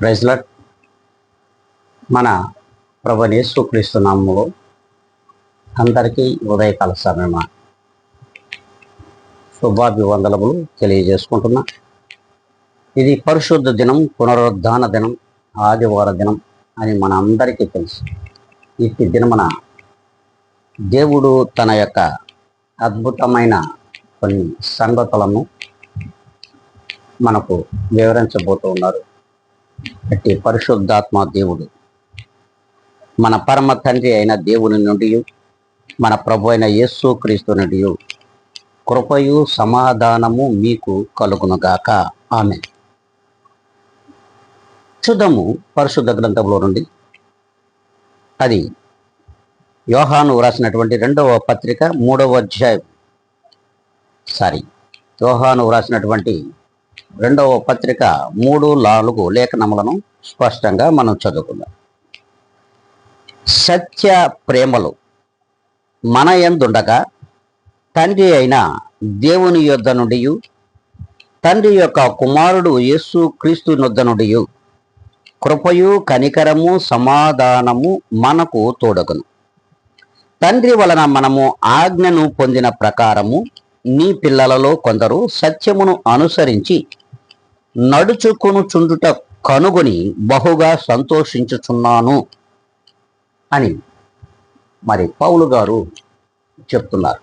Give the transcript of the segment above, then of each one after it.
Praise lord. మన ప్రభువైన యేసుక్రీస్తు నామములో అందరికీ ఉదయకాల సమయమా శుభాభివందనములు తెలియజేసుకుంటున్నా. ఇది పరిశుద్ధ దినం, పునరుద్ధాన దినం, ఆదివార దినం అని మన అందరికీ తెలుసు. ఈ దినమున దేవుడు తన యొక్క అద్భుతమైన కొన్ని సంగతులను మనకు వివరించబోతూ ఉన్నారు. అట్టి పరిశుద్ధాత్మ దేవుడు మన పరమ తండ్రి అయిన దేవుని నుండి, మన ప్రభు అయిన యేసుక్రీస్తు నుండి కృపయు సమాధానము మీకు కలుగునుగాక. ఆమేన్. చూద్దాము పరిశుద్ధ గ్రంథంలో నుండి. అది యోహాను వ్రాసినటువంటి యోహాను వ్రాసినటువంటి 2వ పత్రిక 3-4 లేఖనములను స్పష్టంగా మనం చదువుకుందాం. సత్య ప్రేమలు మన యందుండగా తండ్రి అయిన దేవుని యొద్ద నుండి, తండ్రి యొక్క కుమారుడు యేసు క్రీస్తు యొద్ద నుండి కృపయు కనికరము సమాధానము మనకు తోడగును. తండ్రి వలన మనము ఆజ్ఞను పొందిన ప్రకారము నీ పిల్లలలో కొందరు సత్యమును అనుసరించి నడుచుకొనుచుండుట కనుగొని బహుగా సంతోషించుచున్నాను అని మరి పౌలు గారు చెప్తున్నారు.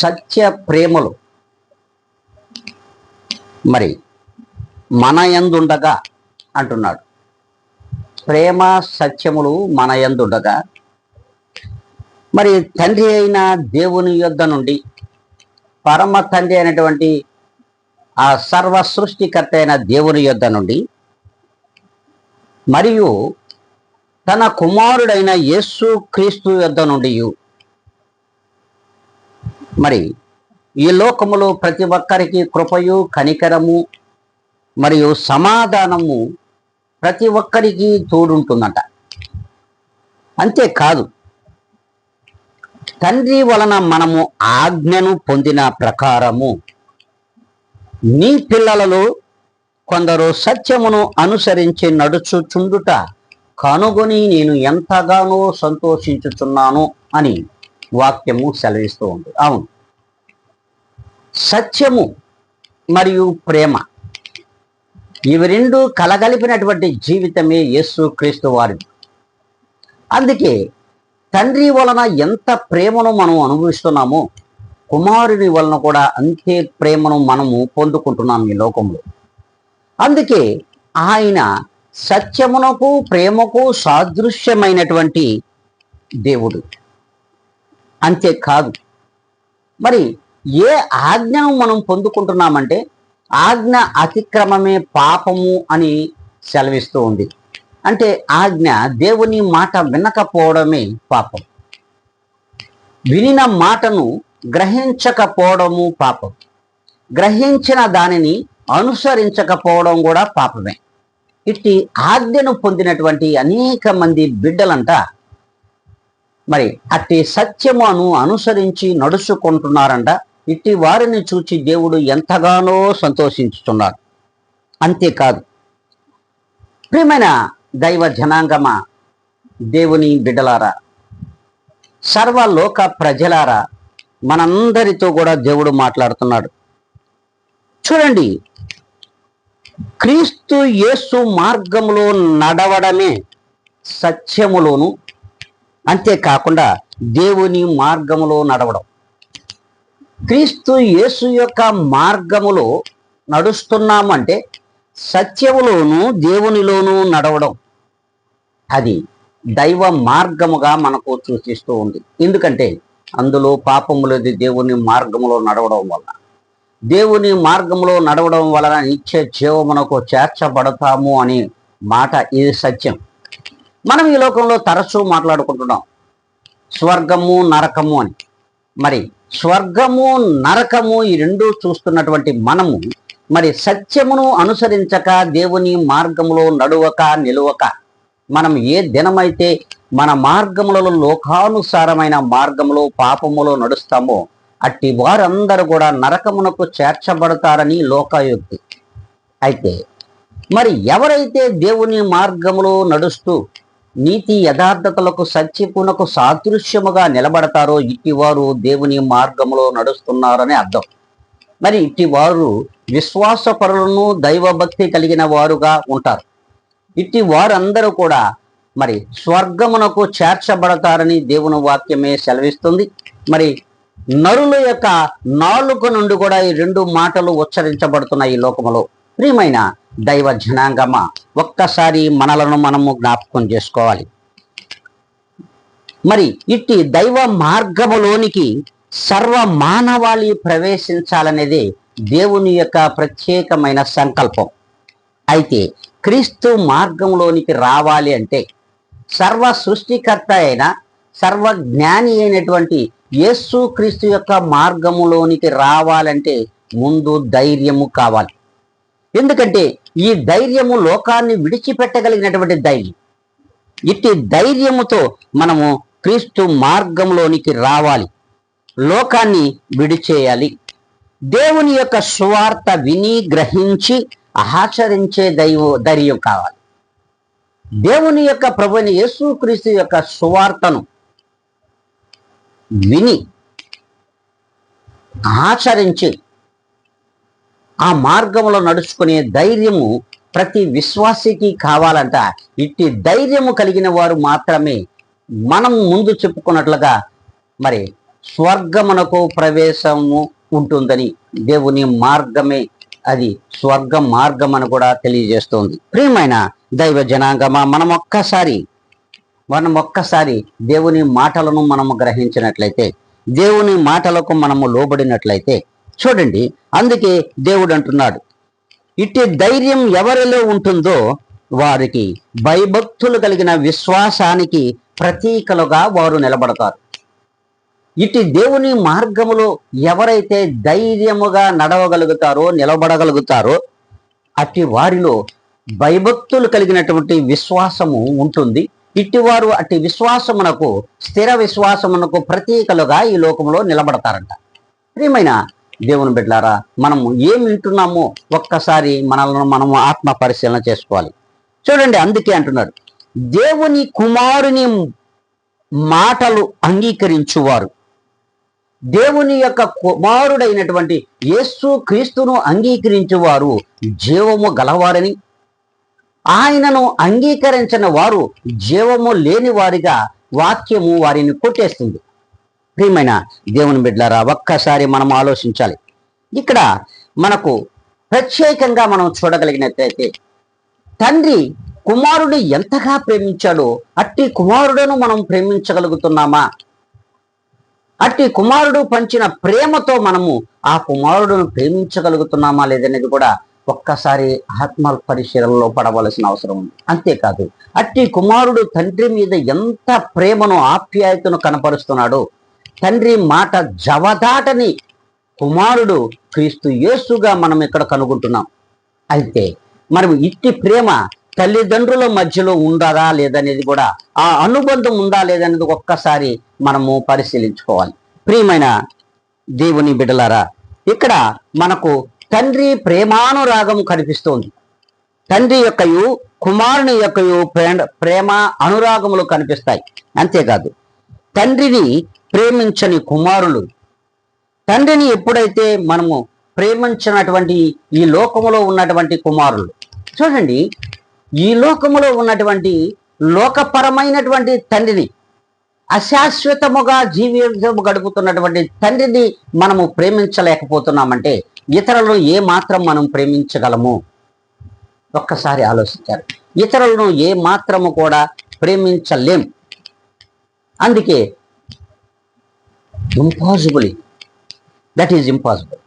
సత్య ప్రేమలు మరి మన యందుండగా అంటున్నాడు. ప్రేమ సత్యములు మన యందుండగా మరి తండ్రి అయిన దేవుని యొద్ద నుండి, పరమ తండ్రి అయినటువంటి ఆ సర్వ సృష్టికర్త అయిన దేవుని యొద్ద నుండి, మరియు తన కుమారుడైన యేసు క్రీస్తు యొద్ద నుండి మరి ఈ లోకములో ప్రతి ఒక్కరికి కృపయు కనికరము మరియు సమాధానము ప్రతి ఒక్కరికి తోడుంటుందట. అంతేకాదు, తండ్రి వలన మనము ఆజ్ఞను పొందిన ప్రకారము నీ పిల్లలలో కొందరు సత్యమును అనుసరించి నడుచుచుండుట కనుగొని నేను ఎంతగానో సంతోషించుచున్నాను అని వాక్యము సెలవిస్తూ ఉంది. అవును, సత్యము మరియు ప్రేమ ఇవి రెండు కలగలిపినటువంటి జీవితమే యేసు క్రీస్తు వారిది. అందుకే తండ్రి వలన ఎంత ప్రేమను మనం అనుభవిస్తున్నామో కుమారుని వలన కూడా అంతే ప్రేమను మనము పొందుకుంటున్నాం ఈ లోకంలో. అందుకే ఆయన సత్యమునకు ప్రేమకు సాదృశ్యమైనటువంటి దేవుడు. అంతేకాదు, మరి ఏ ఆజ్ఞను మనం పొందుకుంటున్నామంటే ఆజ్ఞ అతిక్రమమే పాపము అని సెలవిస్తూ ఉంది. అంటే ఆజ్ఞ, దేవుని మాట వినకపోవడమే పాపం. వినిన మాటను గ్రహించకపోవడము పాపం. గ్రహించిన దానిని అనుసరించకపోవడం కూడా పాపమే. ఇట్టి ఆజ్ఞను పొందినటువంటి అనేక మంది బిడ్డలంట మరి అట్టి సత్యమును అనుసరించి నడుచుకుంటున్నారంట. ఇట్టి వారిని చూచి దేవుడు ఎంతగానో సంతోషించుతున్నాడు. అంతేకాదు, ప్రియమైన దైవ జనాంగమా, దేవుని బిడ్డలారా, సర్వలోక ప్రజలారా, మనందరితో కూడా దేవుడు మాట్లాడుతున్నాడు. చూడండి, క్రీస్తు యేసు మార్గములో నడవడమే సత్యములోను, అంతేకాకుండా దేవుని మార్గములో నడవడం. క్రీస్తు యేసు యొక్క మార్గములో నడుస్తున్నామంటే సత్యములోను దేవునిలోనూ నడవడం, అది దైవ మార్గముగా మనకు సూచిస్తూ ఉంది. ఎందుకంటే అందులో పాపము లేదు. దేవుని మార్గములో నడవడం వల్ల, దేవుని మార్గంలో నడవడం వలన నిత్య జీవమునకు చేర్చబడతాము అనే మాట ఇది సత్యం. మనం ఈ లోకంలో తరచూ మాట్లాడుకుంటున్నాం స్వర్గము నరకము అని. మరి స్వర్గము నరకము ఈ రెండు చూస్తున్నటువంటి మనము మరి సత్యమును అనుసరించక, దేవుని మార్గములో నడువక నిలువక, మనం ఏ దినమైతే మన మార్గములలో లోకానుసారమైన మార్గములో పాపములో నడుస్తామో అట్టి వారందరూ కూడా నరకమునకు చేర్చబడతారని లోకాయుక్తి. అయితే మరి ఎవరైతే దేవుని మార్గములో నడుస్తూ నీతి యథార్థతలకు సత్యపునకు సాదృశ్యముగా నిలబడతారో ఇట్టివారు దేవుని మార్గములో నడుస్తున్నారని అర్థం. మరి ఇట్టివారు విశ్వాసపరులను దైవభక్తి కలిగిన వారుగా ఉంటారు. ఇట్టి వారందరూ కూడా మరి స్వర్గమునకు చేర్చబడతారని దేవుని వాక్యమే సెలవిస్తుంది. మరి నరుల యొక్క నాలుక నుండి కూడా ఈ రెండు మాటలు ఉచ్చరించబడుతున్నాయి ఈ లోకములో. ప్రియమైన దైవ జనాంగమ, ఒక్కసారి మనలను మనము జ్ఞాపకం చేసుకోవాలి. మరి ఇట్టి దైవ మార్గములోనికి సర్వ మానవాళి ప్రవేశించాలనేదే దేవుని యొక్క ప్రత్యేకమైన సంకల్పం. అయితే క్రీస్తు మార్గంలోనికి రావాలి అంటే సర్వ సృష్టికర్త అయిన సర్వ జ్ఞాని అయినటువంటి యేసు క్రీస్తు యొక్క మార్గములోనికి రావాలంటే ముందు ధైర్యము కావాలి. ఎందుకంటే ఈ ధైర్యము లోకాన్ని విడిచిపెట్టగలిగినటువంటి ధైర్యం. ఇట్టి ధైర్యముతో మనము క్రీస్తు మార్గంలోనికి రావాలి, లోకాన్ని విడిచేయాలి. దేవుని యొక్క సువార్త విని గ్రహించి ఆచరించే ధైర్యం కావాలి. దేవుని యొక్క ప్రభువైన యేసుక్రీస్తు యొక్క సువార్తను విని ఆచరించి ఆ మార్గంలో నడుచుకునే ధైర్యము ప్రతి విశ్వాసికి కావాలంట. ఇట్టి ధైర్యము కలిగిన వారు మాత్రమే మనం ముందు చెప్పుకున్నట్లుగా మరి స్వర్గమునకు ప్రవేశము ఉంటుందని దేవుని మార్గమే అది స్వర్గ మార్గం అని కూడా తెలియజేస్తుంది. ప్రియమైన దైవ జనాంగమా, మనం ఒక్కసారి దేవుని మాటలను మనము గ్రహించినట్లయితే, దేవుని మాటలకు మనము లోబడినట్లయితే చూడండి, అందుకే దేవుడు అంటున్నాడు, ఇట్టి ధైర్యం ఎవరిలో ఉంటుందో వారికి భయభక్తులు కలిగిన విశ్వాసానికి ప్రతీకలుగా వారు నిలబడతారు. ఇటు దేవుని మార్గములో ఎవరైతే ధైర్యముగా నడవగలుగుతారో, నిలబడగలుగుతారో అట్టి వారిలో భయభక్తులు కలిగినటువంటి విశ్వాసము ఉంటుంది. ఇట్టివారు అట్టి విశ్వాసమునకు, స్థిర విశ్వాసమునకు ప్రతీకలుగా ఈ లోకంలో నిలబడతారంట. ప్రియమైన దేవుని బిడ్డలారా, మనము ఏం వింటున్నామో ఒక్కసారి మనల్ని మనము ఆత్మ పరిశీలన చేసుకోవాలి. చూడండి, అందుకే అంటున్నాడు, దేవుని కుమారుని మాటలు అంగీకరించువారు, దేవుని యొక్క కుమారుడైనటువంటి యేసు క్రీస్తును అంగీకరించువారు జీవము గలవారని, ఆయనను అంగీకరించిన వారు జీవము లేని వారిగా వాక్యము వారిని కొట్టేస్తుంది. ప్రియమైన దేవుని బిడ్డలారా, ఒక్కసారి మనం ఆలోచించాలి. ఇక్కడ మనకు ప్రత్యేకంగా మనం చూడగలిగినట్లయితే తండ్రి కుమారుడు ఎంతగా ప్రేమించాడో అట్టి కుమారుడును మనం ప్రేమించగలుగుతున్నామా? అట్టి కుమారుడు పంచిన ప్రేమతో మనము ఆ కుమారుడును ప్రేమించగలుగుతున్నామా లేదనేది కూడా ఒక్కసారి ఆత్మ పరిశీలనలో పడవలసిన అవసరం ఉంది. అంతేకాదు, అట్టి కుమారుడు తండ్రి మీద ఎంత ప్రేమను, ఆప్యాయతను కనపరుస్తున్నాడో, తండ్రి మాట జవదాటని కుమారుడు క్రీస్తు యేసుగా మనం ఇక్కడ కనుగొంటున్నాం. అయితే మనం ఇట్టి ప్రేమ తల్లిదండ్రుల మధ్యలో ఉండాలా లేదనేది కూడా, ఆ అనుబంధం ఉందా లేదనేది ఒక్కసారి మనము పరిశీలించుకోవాలి. ప్రియమైన దేవుని బిడ్డలారా, ఇక్కడ మనకు తండ్రి ప్రేమానురాగం కనిపిస్తోంది. తండ్రి యొక్కయు కుమారుని యొక్కయు ప్రేమ అనురాగములు కనిపిస్తాయి. అంతేకాదు, తండ్రిని ప్రేమించని కుమారులు, తండ్రిని ఎప్పుడైతే మనము ప్రేమించినటువంటి ఈ లోకములో ఉన్నటువంటి కుమారులు, చూడండి, ఈ లోకములో ఉన్నటువంటి లోకపరమైనటువంటి తండ్రిని, అశాశ్వతముగా జీవితం గడుపుతున్నటువంటి తండ్రిని మనము ప్రేమించలేకపోతున్నామంటే ఇతరులను ఏ మాత్రం మనం ప్రేమించగలము? ఒక్కసారి ఆలోచించారు. ఇతరులను ఏ మాత్రము కూడా ప్రేమించలేం. అందుకే ఇంపాసిబుల్, దట్ ఈజ్ ఇంపాసిబుల్.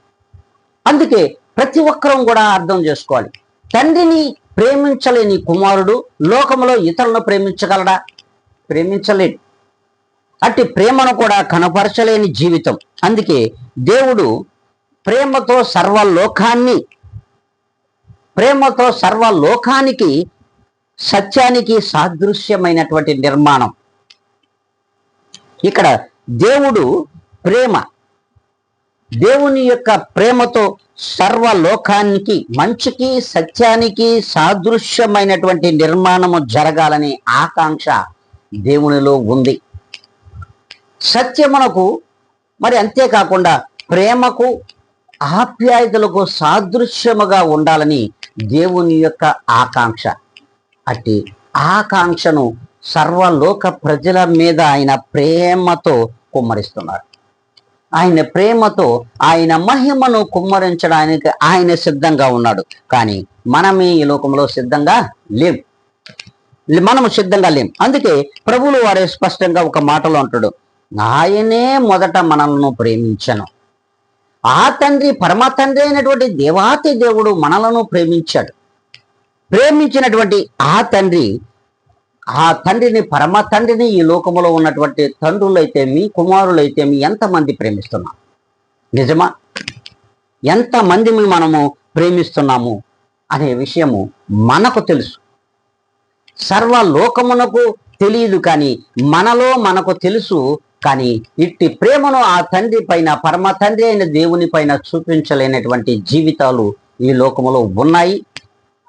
అందుకే ప్రతి ఒక్కరూ కూడా అర్థం చేసుకోవాలి, తండ్రిని ప్రేమించలేని కుమారుడు లోకంలో ఇతరులను ప్రేమించగలడా? ప్రేమించలేడు. అట్టి ప్రేమను కూడా కనపరచలేని జీవితం. అందుకే దేవుడు ప్రేమతో సర్వలోకానికి సత్యానికి సాదృశ్యమైనటువంటి నిర్మాణం. ఇక్కడ దేవుడు ప్రేమ, దేవుని యొక్క ప్రేమతో సర్వలోకానికి మంచికి సత్యానికి సాదృశ్యమైనటువంటి నిర్మాణము జరగాలనే ఆకాంక్ష దేవునిలో ఉంది. సత్యమునకు మరి అంతేకాకుండా ప్రేమకు ఆప్యాయతలకు సాదృశ్యముగా ఉండాలని దేవుని యొక్క ఆకాంక్ష. అట్టి ఆకాంక్షను సర్వలోక ప్రజల మీద ఆయన ప్రేమతో కుమ్మరిస్తున్నారు. ఆయన ప్రేమతో ఆయన మహిమను కుమ్మరించడానికి ఆయన సిద్ధంగా ఉన్నాడు. కానీ మనమే ఈ లోకంలో సిద్ధంగా లేం. మనము సిద్ధంగా లేం. అందుకే ప్రభువులు వారే స్పష్టంగా ఒక మాటలో అంటాడు, ఆయనే మొదట మనల్ని ప్రేమించను. ఆ తండ్రి పరమ తండ్రి అయినటువంటి దేవాతి దేవుడు మనలను ప్రేమించాడు. ప్రేమించినటువంటి ఆ తండ్రిని పరమ తండ్రిని ఈ లోకములో ఉన్నటువంటి తండ్రులైతేమి కుమారులైతేమి ఎంతమంది ప్రేమిస్తున్నాం? నిజమా? ఎంతమంది మనము ప్రేమిస్తున్నాము అనే విషయము మనకు తెలుసు. సర్వలోకమునకు తెలియదు, కానీ మనలో మనకు తెలుసు. కానీ ఇట్టి ప్రేమను ఆ తండ్రి పైన పరమ తండ్రి అయిన దేవుని పైన చూపించలేనటువంటి జీవితాలు ఈ లోకములో ఉన్నాయి.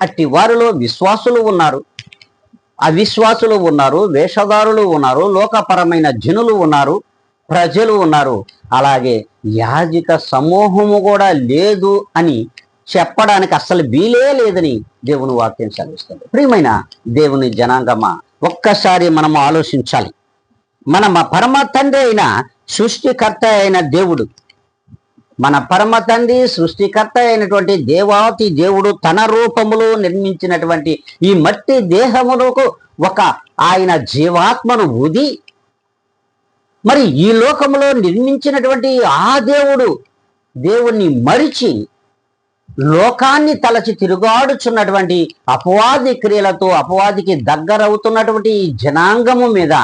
అట్టి వారిలో విశ్వాసులు ఉన్నారు, అవిశ్వాసులు ఉన్నారు, వేషధారులు ఉన్నారు, లోకపరమైన జనులు ఉన్నారు, ప్రజలు ఉన్నారు. అలాగే యాజక సమూహము కూడా లేదు అని చెప్పడానికి అస్సలు వీలే లేదని దేవుని వాక్యం సెలవిస్తుంది. ప్రియమైన దేవుని జనాంగమా, ఒక్కసారి మనము ఆలోచించాలి. మన పరమ తండ్రి అయిన సృష్టికర్త అయిన దేవుడు, మన పరమ తండ్రి సృష్టికర్త అయినటువంటి దేవాతి దేవుడు తన రూపములో నిర్మించినటువంటి ఈ మట్టి దేహములకు ఒక ఆయన జీవాత్మను ఊది మరి ఈ లోకములో నిర్మించినటువంటి ఆ దేవుణ్ణి మరిచి లోకాన్ని తలచి తిరుగాడుచున్నటువంటి అపవాది క్రియలతో అపవాదికి దగ్గరవుతున్నటువంటి ఈ జనాంగము మీద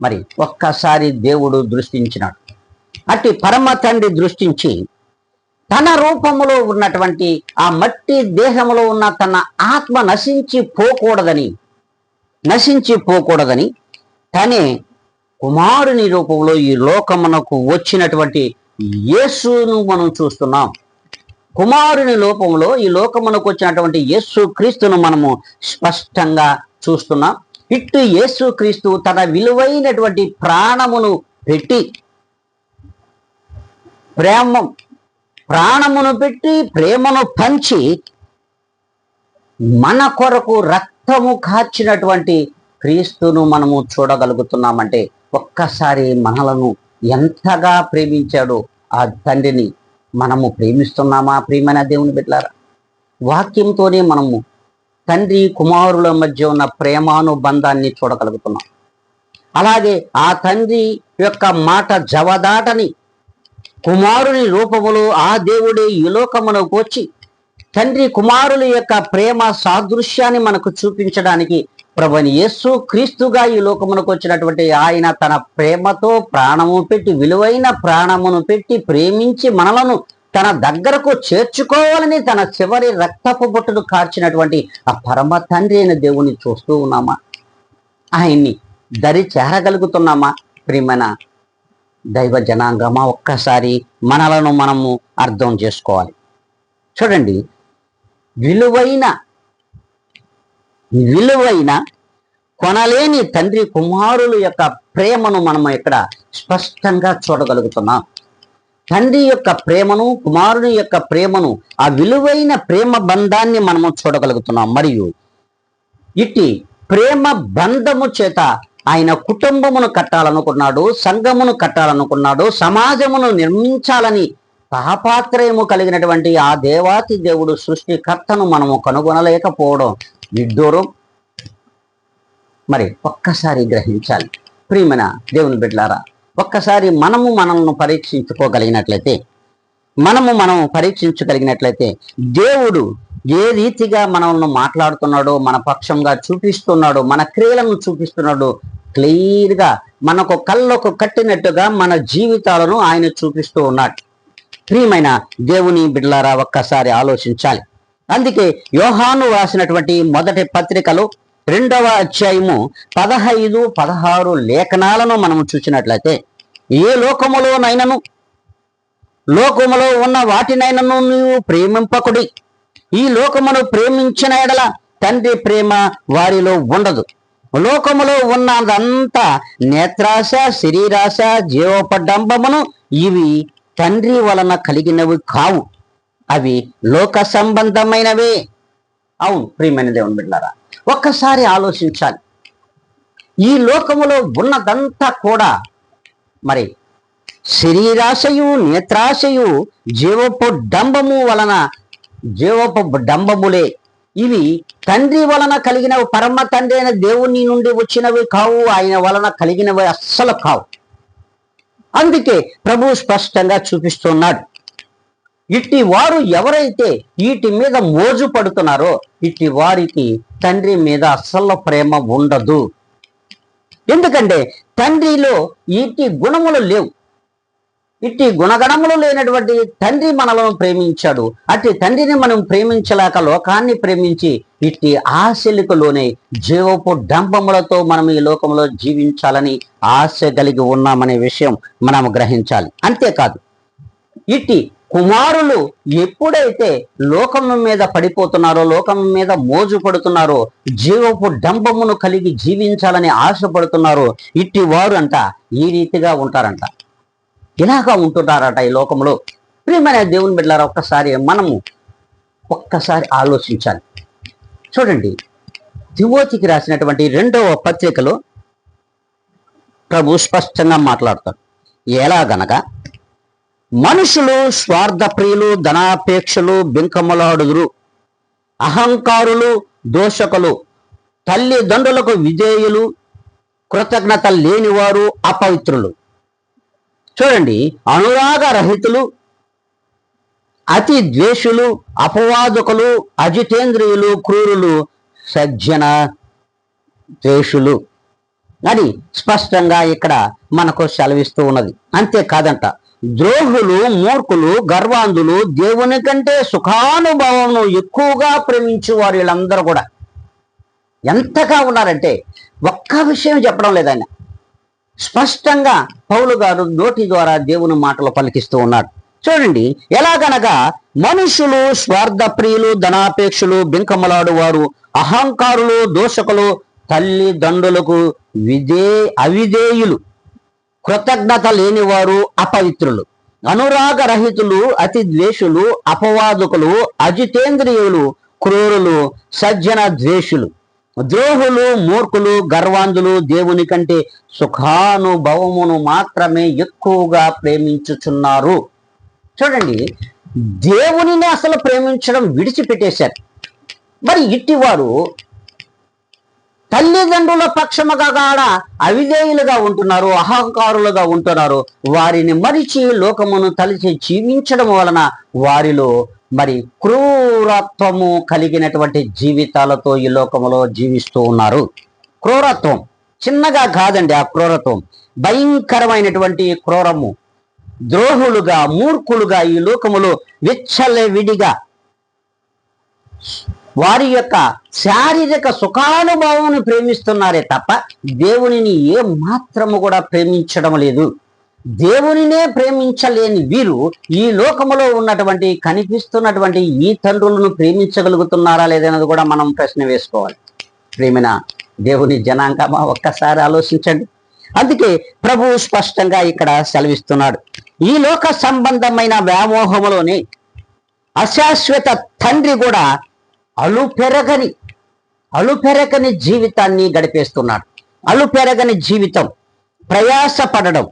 మరి ఒక్కసారి దేవుడు దృష్టించినాడు. అట్టి పరమ తండ్రి దృష్టించి తన రూపములో ఉన్నటువంటి ఆ మట్టి దేహములో ఉన్న తన ఆత్మ నశించిపోకూడదని తనే కుమారుని రూపంలో ఈ లోకమునకు వచ్చినటువంటి యేసును మనం చూస్తున్నాం. కుమారుని రూపంలో ఈ లోకమునకు వచ్చినటువంటి యేసు క్రీస్తును మనము స్పష్టంగా చూస్తున్నాం. ఇట్టు యేసు క్రీస్తు తన విలువైనటువంటి ప్రాణమును పెట్టి ప్రేమను పంచి మన కొరకు రక్తము కార్చినటువంటి క్రీస్తును మనము చూడగలుగుతున్నామంటే ఒక్కసారి మనలను ఎంతగా ప్రేమించాడో ఆ తండ్రిని మనము ప్రేమిస్తున్నామా? ప్రియమైన దేవుని బిడ్డలారా, వాక్యంతోనే మనము తండ్రి కుమారుల మధ్య ఉన్న ప్రేమానుబంధాన్ని చూడగలుగుతున్నాం. అలాగే ఆ తండ్రి యొక్క మాట జవదాటని కుమారుని రూపములో ఆ దేవుడే ఈ లోకమునకు వచ్చి తండ్రి కుమారుల యొక్క ప్రేమ సాదృశ్యాన్ని మనకు చూపించడానికి ప్రభువైన యేసు క్రీస్తుగా ఈ లోకమునకు వచ్చినటువంటి ఆయన తన ప్రేమతో ప్రాణము పెట్టి విలువైన ప్రాణమును పెట్టి ప్రేమించి మనలను తన దగ్గరకు చేర్చుకోవాలని తన చివరి రక్తపు బొట్టును కార్చినటువంటి ఆ పరమ తండ్రి అయిన దేవుని చూస్తూ ఉన్నామా? ఆయన్ని దరి చేరగలుగుతున్నామా? ప్రియమైన దైవ జనాంగమా, ఒక్కసారి మనలను మనము అర్థం చేసుకోవాలి. చూడండి, విలువైన కొనలేని తండ్రి కుమారుల యొక్క ప్రేమను మనము ఇక్కడ స్పష్టంగా చూడగలుగుతున్నాం. తండ్రి యొక్క ప్రేమను, కుమారుని యొక్క ప్రేమను, ఆ విలువైన ప్రేమ బంధాన్ని మనము చూడగలుగుతున్నాం. మరియు ఇట్టి ప్రేమ బంధము చేత ఆయన కుటుంబమును కట్టాలనుకున్నాడు, సంఘమును కట్టాలనుకున్నాడు, సమాజమును నిర్మించాలని తాపాత్రయము కలిగినటువంటి ఆ దేవాతి దేవుడు సృష్టికర్తను మనము కనుగొనలేకపోవడం విడ్డూరం. మరి ఒక్కసారి గ్రహించాలి. ప్రియమైన దేవుని బిడ్డలారా, ఒక్కసారి మనల్ని పరీక్షించుకోగలిగినట్లయితే, మనం పరీక్షించగలిగినట్లయితే దేవుడు ఏ రీతిగా మనల్ని మాట్లాడుతున్నాడో, మన పక్షంగా చూపిస్తున్నాడో, మన క్రియలను చూపిస్తున్నాడో క్లియర్గా మనకు కళ్ళకు కట్టినట్టుగా మన జీవితాలను ఆయన చూపిస్తూ ఉన్నాడు. ప్రియమైన దేవుని బిడ్డలారా, ఒక్కసారి ఆలోచించాలి. అందుకే యోహాను రాసినటువంటి మొదటి పత్రికలో 2వ అధ్యాయము 15, 16 లేఖనాలను మనము చూసినట్లయితే, ఏ లోకములోనైనను లోకములో ఉన్న వాటినైనను నీవు ప్రేమింపకుడి. ఈ లోకమును ప్రేమించిన ఎడల తండ్రి ప్రేమ వారిలో ఉండదు. లోకములో ఉన్నదంతా నేత్రాశ, శరీరాశ, జీవోపడంబమును ఇవి తండ్రి వలన కలిగినవి కావు, అవి లోక సంబంధమైనవే. అవును ప్రియమైన దేవుని బిడ్డలారా, ఒక్కసారి ఆలోచించాలి. ఈ లోకములో ఉన్నదంతా కూడా మరి శరీరాశయు, నేత్రాశయు, జీవపు డంబములే. ఇవి తండ్రి వలన కలిగినవి, పరమ తండ్రి అయిన దేవుని నుండి వచ్చినవి కావు, ఆయన వలన కలిగినవి అస్సలు కావు. అందుకే ప్రభువు స్పష్టంగా చూపిస్తున్నాడు, ఇట్టి వారు ఎవరైతే వీటి మీద మోజు పడుతున్నారో ఇట్టి వారికి తండ్రి మీద అస్సలు ప్రేమ ఉండదు. ఎందుకంటే తండ్రిలో ఇట్టి గుణములు లేవు. ఇట్టి గుణగణములు లేనటువంటి తండ్రి మనలను ప్రేమించాడు. అట్టి తండ్రిని మనం ప్రేమించలేక లోకాన్ని ప్రేమించి ఇట్టి ఆశలకులోనే జీవపు డంబములతో మనం ఈ లోకంలో జీవించాలని ఆశ కలిగి ఉన్నామనే విషయం మనం గ్రహించాలి. అంతేకాదు, ఇట్టి కుమారులు ఎప్పుడైతే లోకం మీద పడిపోతున్నారో, లోకం మీద మోజు పడుతున్నారో, జీవపు డంబమును కలిగి జీవించాలని ఆశపడుతున్నారో ఇట్టి వారు అంట ఈ రీతిగా ఉంటారంట, ఇలాగా ఉంటున్నారట ఈ లోకంలో. ప్రియమైన దేవుని బిడ్డలారా, ఒక్కసారి ఆలోచించాలి. చూడండి, తిమోతికి రాసినటువంటి 2వ పత్రికలో ప్రభు స్పష్టంగా మాట్లాడతాడు. ఎలాగనగా, మనుషులు స్వార్థప్రియులు, ధనాపేక్షలు, బింకములాడుదురు, అహంకారులు, దోషకులు, తల్లిదండ్రులకు విధేయులు, కృతజ్ఞత లేనివారు, అపవిత్రులు. చూడండి, అనురాగ రహితులు, అతి ద్వేషులు, అపవాదకులు, అజితేంద్రియులు, క్రూరులు, సజ్జన ద్వేషులు అని స్పష్టంగా ఇక్కడ మనకు సెలవిస్తూ ఉన్నది. అంతేకాదంట, ద్రోహులు, మూర్ఖులు, గర్వాంధులు, దేవుని కంటే సుఖానుభవమును ఎక్కువగా ప్రేమించు వారు వీళ్ళందరూ కూడా ఎంతగా ఉన్నారంటే ఒక్క విషయం చెప్పడం లేదన్న, స్పష్టంగా పౌలు గారు నోటి ద్వారా దేవుని మాటలు పలికిస్తూ ఉన్నాడు. చూడండి, ఎలాగనగా మనుషులు స్వార్థప్రియులు, ధనాపేక్షలు, బింకములాడు వారు, అహంకారులు, దోషకులు, తల్లిదండ్రులకు అవిధేయులు, కృతజ్ఞత లేనివారు, అపవిత్రులు, అనురాగ రహితులు, అతి ద్వేషులు, అపవాదకులు, అజితేంద్రియులు, క్రూరులు, సజ్జన ద్వేషులు, ద్రోహులు, మూర్ఖులు, గర్వాంధులు, దేవుని కంటే సుఖానుభవమును మాత్రమే ఎక్కువగా ప్రేమించుచున్నారు. చూడండి, దేవునిని అసలు ప్రేమించడం విడిచిపెట్టేశారు. మరి ఇట్టివారు తల్లిదండ్రుల పక్షముగా కాడ అవిధేయులుగా ఉంటున్నారు, అహంకారులుగా ఉంటున్నారు. వారిని మరిచి లోకమును తలిచి జీవించడం వలన వారిలో మరి క్రూరత్వము కలిగినటువంటి జీవితాలతో ఈ లోకములో జీవిస్తూ ఉన్నారు. క్రూరత్వం చిన్నగా కాదండి, ఆ క్రూరత్వం భయంకరమైనటువంటి క్రూరము. ద్రోహులుగా, మూర్ఖులుగా ఈ లోకములో విచ్చలవిడిగా వారి యొక్క శారీరక సుఖానుభవాన్ని ప్రేమిస్తున్నారే తప్ప దేవునిని ఏ మాత్రము కూడా ప్రేమించడం లేదు. దేవునినే ప్రేమించలేని వీరు ఈ లోకములో ఉన్నటువంటి కనిపిస్తున్నటువంటి ఈ తండ్రులను ప్రేమించగలుగుతున్నారా లేదన్నది కూడా మనం ప్రశ్న వేసుకోవాలి. ప్రేమిన దేవుని జనాంగమా, ఒక్కసారి ఆలోచించండి. అందుకే ప్రభువు స్పష్టంగా ఇక్కడ సెలవిస్తున్నాడు, ఈ లోక సంబంధమైన వ్యామోహములోనే అశాశ్వత తండ్రి కూడా అలుపెరగని జీవితాన్ని గడిపేస్తున్నాడు. అలుపెరగని జీవితం, ప్రయాసపడడం.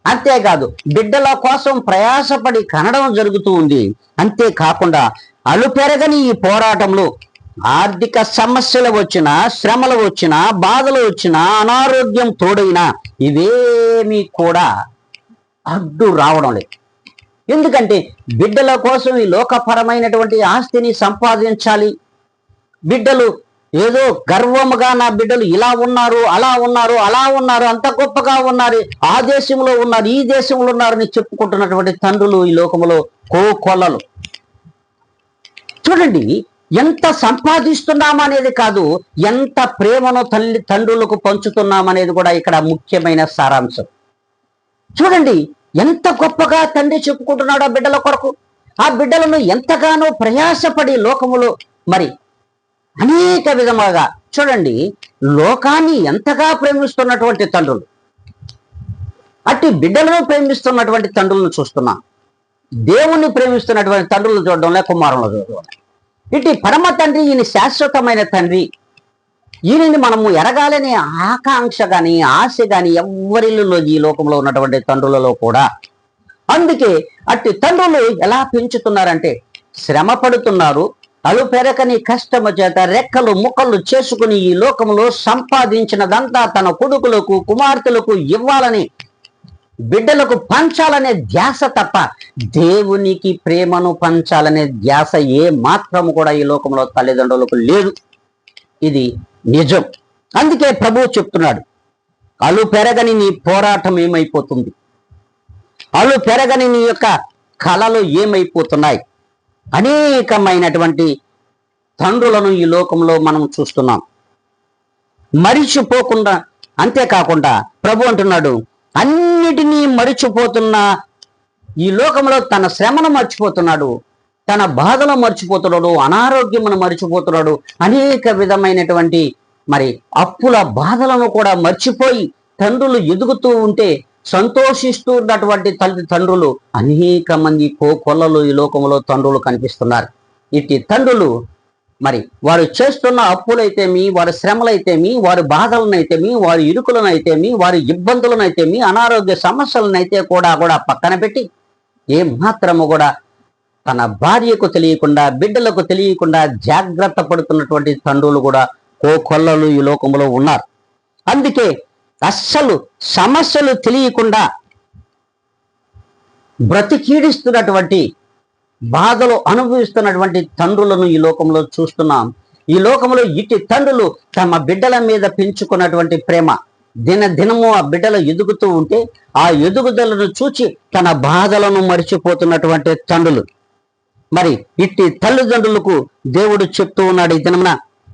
అంతేకాదు, బిడ్డల కోసం ప్రయాసపడి కనడం జరుగుతూ ఉంది. అంతేకాకుండా అలుపెరగని ఈ పోరాటంలో ఆర్థిక సమస్యలు వచ్చినా, శ్రమలు వచ్చినా, బాధలు వచ్చినా, అనారోగ్యం తోడైనా ఇవేమీ కూడా అడ్డు రావడం లేదు. ఎందుకంటే బిడ్డల కోసం ఈ లోకపరమైనటువంటి ఆస్తిని సంపాదించాలి. బిడ్డలు ఏదో గర్వముగా నా బిడ్డలు ఇలా ఉన్నారు, అలా ఉన్నారు, అంత గొప్పగా ఉన్నారు, ఆ దేశంలో ఉన్నారు, ఈ దేశంలో ఉన్నారని చెప్పుకుంటున్నటువంటి తండ్రులు ఈ లోకములో కోకొల్లలు. చూడండి, ఎంత సంపాదిస్తున్నామనేది కాదు, ఎంత ప్రేమను తండ్రులకు పంచుతున్నామనేది కూడా ఇక్కడ ముఖ్యమైన సారాంశం. చూడండి, ఎంత గొప్పగా తండ్రి చెప్పుకుంటున్నాడు ఆ బిడ్డల కొరకు. ఆ బిడ్డలను ఎంతగానో ప్రయాసపడి లోకములో మరి అనేక విధముగా చూడండి, లోకాన్ని ఎంతగా ప్రేమిస్తున్నటువంటి తండ్రులు, అట్టి బిడ్డలను ప్రేమిస్తున్నటువంటి తండ్రులను చూస్తున్నాం. దేవుణ్ణి ప్రేమిస్తున్నటువంటి తండ్రులను చూడడం లేక కుమారులను చూడడం. ఇటు పరమ తండ్రి, ఈయన శాశ్వతమైన తండ్రి, ఈయనని మనము ఎరగాలనే ఆకాంక్ష కానీ ఆశ కానీ ఎవ్వరిలో ఈ లోకంలో ఉన్నటువంటి తండ్రులలో కూడా. అందుకే అట్టి తండ్రులు ఎలా పెంచుతున్నారంటే శ్రమ పడుతున్నారు, అలుపెరకని కష్టము చేత రెక్కలు ముక్కలు చేసుకుని ఈ లోకంలో సంపాదించినదంతా తన కొడుకులకు కుమార్తెలకు ఇవ్వాలని, బిడ్డలకు పంచాలనే ధ్యాస తప్ప దేవునికి ప్రేమను పంచాలనే ధ్యాస ఏ మాత్రము కూడా ఈ లోకంలో తల్లిదండ్రులకు లేదు. ఇది నిజం. అందుకే ప్రభువు చెప్తున్నాడు, అలు పెరగని నీ పోరాటం ఏమైపోతుంది, అలు పెరగని నీ యొక్క కళలు ఏమైపోతున్నాయి. అనేకమైనటువంటి తండ్రులను ఈ లోకంలో మనం చూస్తున్నాం. మరిచిపోకుండా, అంతేకాకుండా ప్రభు అంటున్నాడు, అన్నిటినీ మరిచిపోతున్న ఈ లోకంలో తన శ్రమను మర్చిపోతున్నాడు, తన బాధలు మర్చిపోతున్నాడు, అనారోగ్యమును మర్చిపోతున్నాడు, అనేక విధమైనటువంటి మరి అప్పుల బాధలను కూడా మర్చిపోయి తండ్రులు ఎదుగుతూ ఉంటే సంతోషిస్తున్నటువంటి తండ్రులు అనేక మంది కోకొల్లలు ఈ లోకంలో తండ్రులు కనిపిస్తున్నారు. ఇట్టి తండ్రులు మరి వారు చేస్తున్న అప్పులైతేమి, వారి శ్రమలైతేమి, వారి బాధలనైతేమి, వారి ఇరుకులనైతేమి, వారి ఇబ్బందులనైతేమి, అనారోగ్య సమస్యలనైతే కూడా పక్కన పెట్టి ఏ మాత్రము కూడా తన భార్యకు తెలియకుండా, బిడ్డలకు తెలియకుండా జాగ్రత్త పడుతున్నటువంటి తండ్రులు కూడా కోకొల్లలు ఈ లోకంలో ఉన్నారు. అందుకే అస్సలు సమస్యలు తెలియకుండా బ్రతికీడిస్తున్నటువంటి, బాధలు అనుభవిస్తున్నటువంటి తండ్రులను ఈ లోకంలో చూస్తున్నాం. ఈ లోకంలో ఇట్టి తండ్రులు తమ బిడ్డల మీద పెంచుకున్నటువంటి ప్రేమ దినదినము ఆ బిడ్డలు ఎదుగుతూ ఉంటే ఆ ఎదుగుదలను చూచి తన బాధలను మరిచిపోతున్నటువంటి తండ్రులు. మరి ఇట్టి తల్లిదండ్రులకు దేవుడు చెప్తూ ఉన్నాడు, ఈ దినమున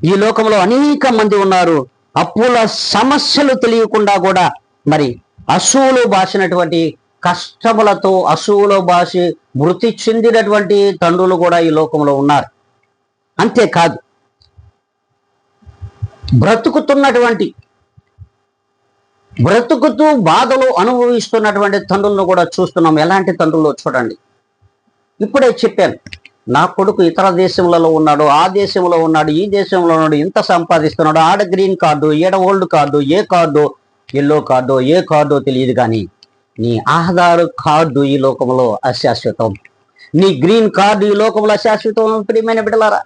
ఈ లోకంలో అనేక మంది ఉన్నారు, అప్పుల సమస్యలు తెలియకుండా కూడా మరి అసూలు బాసినటువంటి కష్టములతో అసూలు బాసి మృతి చెందినటువంటి తండ్రులు కూడా ఈ లోకంలో ఉన్నారు. అంతేకాదు, బ్రతుకుతూ బాధలు అనుభవిస్తున్నటువంటి తండ్రులను కూడా చూస్తున్నాం. ఎలాంటి తండ్రులు చూడండి, ఇప్పుడే చెప్పాను, నా కొడుకు ఇతర దేశంలో ఉన్నాడు, ఆ దేశంలో ఉన్నాడు, ఈ దేశంలో ఉన్నాడు, ఇంత సంపాదిస్తున్నాడు, ఆడ గ్రీన్ కార్డు, ఈడ ఓల్డ్ కార్డు, ఏ కార్డు, ఎల్లో కార్డు, ఏ కార్డు తెలియదు, కానీ నీ ఆధార్ కార్డు ఈ లోకంలో అశాశ్వతం, నీ గ్రీన్ కార్డు ఈ లోకంలో అశాశ్వతం. ప్రియమైన బిడ్డలారా,